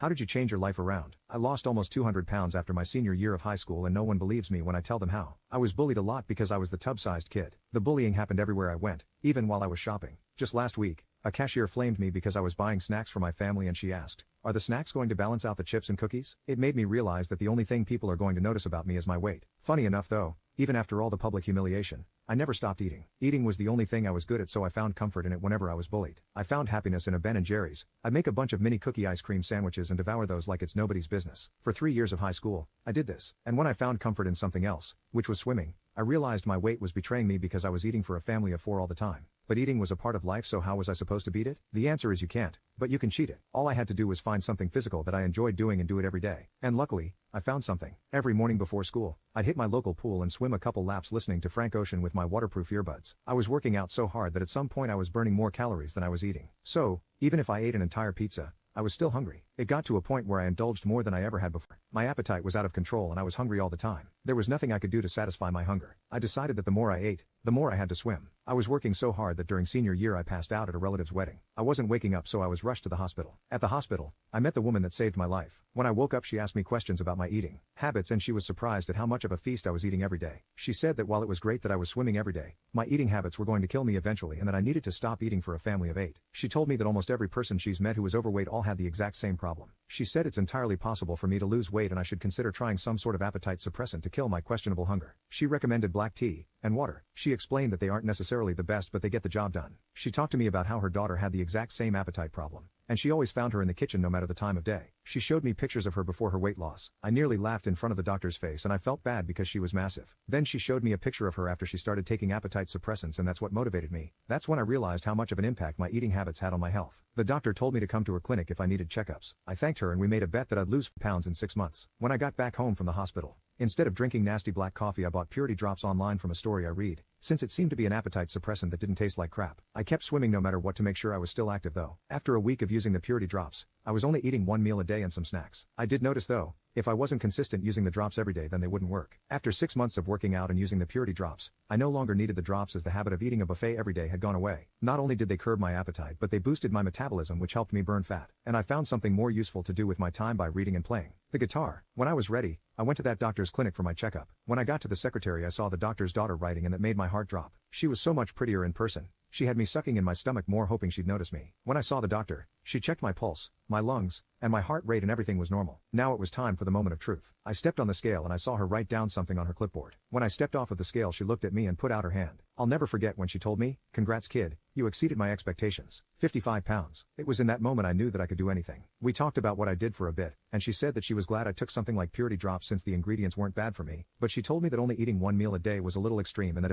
How did you change your life around? I lost almost 200 pounds after my senior year of high school and no one believes me when I tell them how. I was bullied a lot because I was the tub-sized kid. The bullying happened everywhere I went, even while I was shopping. Just last week, a cashier flamed me because I was buying snacks for my family and she asked, "Are the snacks going to balance out the chips and cookies?" It made me realize that the only thing people are going to notice about me is my weight. Funny enough though, even after all the public humiliation, I never stopped eating. Eating was the only thing I was good at, so I found comfort in it whenever I was bullied. I found happiness in a Ben & Jerry's. I'd make a bunch of mini cookie ice cream sandwiches and devour those like it's nobody's business. For 3 years of high school, I did this. And when I found comfort in something else, which was swimming, I realized my weight was betraying me because I was eating for a family of 4 all the time. But eating was a part of life, so how was I supposed to beat it? The answer is you can't, but you can cheat it. All I had to do was find something physical that I enjoyed doing and do it every day. And luckily, I found something. Every morning before school, I'd hit my local pool and swim a couple laps listening to Frank Ocean with my waterproof earbuds. I was working out so hard that at some point I was burning more calories than I was eating. So, even if I ate an entire pizza, I was still hungry. It got to a point where I indulged more than I ever had before. My appetite was out of control and I was hungry all the time. There was nothing I could do to satisfy my hunger. I decided that the more I ate, the more I had to swim. I was working so hard that during senior year I passed out at a relative's wedding. I wasn't waking up, so I was rushed to the hospital. At the hospital, I met the woman that saved my life. When I woke up, she asked me questions about my eating habits and she was surprised at how much of a feast I was eating every day. She said that while it was great that I was swimming every day, my eating habits were going to kill me eventually and that I needed to stop eating for a family of 8. She told me that almost every person she's met who was overweight all had the exact same problem. She said it's entirely possible for me to lose weight and I should consider trying some sort of appetite suppressant to kill my questionable hunger. She recommended black tea and water. She explained that they aren't necessarily the best, but they get the job done. She talked to me about how her daughter had the exact same appetite problem, and she always found her in the kitchen no matter the time of day. She showed me pictures of her before her weight loss. I nearly laughed in front of the doctor's face and I felt bad because she was massive. Then she showed me a picture of her after she started taking appetite suppressants, and that's what motivated me. That's when I realized how much of an impact my eating habits had on my health. The doctor told me to come to her clinic if I needed checkups. I thanked her and we made a bet that I'd lose pounds in 6 months. When I got back home from the hospital, instead of drinking nasty black coffee, I bought Purity Drops online from a story I read, since it seemed to be an appetite suppressant that didn't taste like crap. I kept swimming no matter what to make sure I was still active though. After a week of using the Purity Drops, I was only eating 1 meal a day and some snacks. I did notice though, if I wasn't consistent using the drops every day, then they wouldn't work. After 6 months of working out and using the Purity Drops, I no longer needed the drops as the habit of eating a buffet every day had gone away. Not only did they curb my appetite, but they boosted my metabolism, which helped me burn fat. And I found something more useful to do with my time by reading and playing the guitar. When I was ready, I went to that doctor's clinic for my checkup. When I got to the secretary, I saw the doctor's daughter writing, and that made my heart drop. She was so much prettier in person. She had me sucking in my stomach more, hoping she'd notice me. When I saw the doctor, she checked my pulse, my lungs, and my heart rate, and everything was normal. Now it was time for the moment of truth. I stepped on the scale and I saw her write down something on her clipboard. When I stepped off of the scale, she looked at me and put out her hand. I'll never forget when she told me, "Congrats kid, you exceeded my expectations. 55 pounds. It was in that moment I knew that I could do anything. We talked about what I did for a bit, and she said that she was glad I took something like Purity Drops since the ingredients weren't bad for me, but she told me that only eating 1 meal a day was a little extreme and that